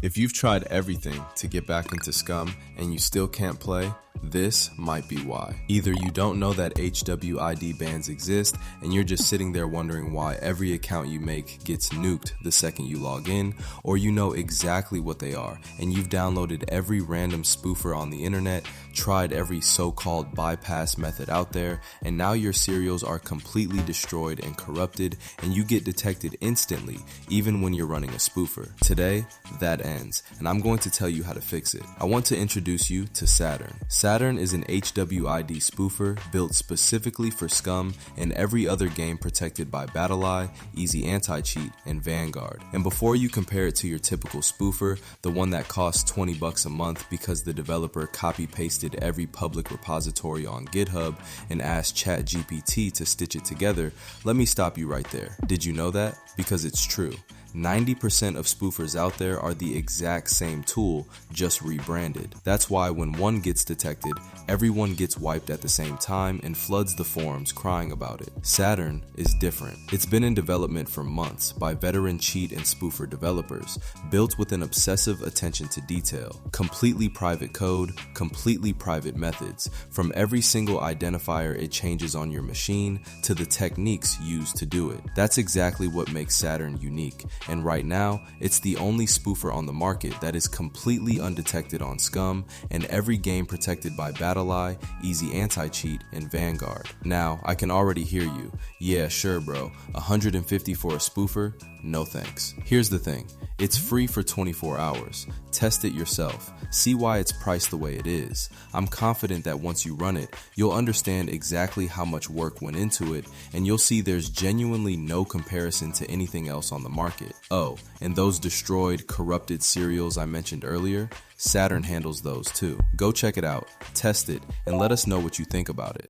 If you've tried everything to get back into SCUM and you still can't play, this might be why. Either you don't know that HWID bans exist and you're just sitting there wondering why every account you make gets nuked the second you log in, or you know exactly what they are and you've downloaded every random spoofer on the internet, tried every so-called bypass method out there, and now your serials are completely destroyed and corrupted and you get detected instantly even when you're running a spoofer. Today, that ends, and I'm going to tell you how to fix it. I want to introduce you to Saturn. Saturn is an HWID spoofer built specifically for SCUM and every other game protected by BattlEye, Easy Anti-Cheat, and Vanguard. And before you compare it to your typical spoofer, the one that costs $20 a month because the developer copy-pasted every public repository on GitHub and asked ChatGPT to stitch it together, let me stop you right there. Did you know that? Because it's true. 90% of spoofers out there are the exact same tool, just rebranded. That's why when one gets detected, everyone gets wiped at the same time and floods the forums crying about it. Saturn is different. It's been in development for months by veteran cheat and spoofer developers, built with an obsessive attention to detail, completely private code, completely private methods, from every single identifier it changes on your machine to the techniques used to do it. That's exactly what makes Saturn unique. And right now, it's the only spoofer on the market that is completely undetected on SCUM and every game protected by BattlEye, Easy Anti-Cheat, and Vanguard. Now, I can already hear you. Yeah, sure bro, $150 for a spoofer? No thanks. Here's the thing, it's free for 24 hours. Test it yourself. See why it's priced the way it is. I'm confident that once you run it, you'll understand exactly how much work went into it, and you'll see there's genuinely no comparison to anything else on the market. Oh, and those destroyed, corrupted serials I mentioned earlier, Saturn handles those too. Go check it out, test it, and let us know what you think about it.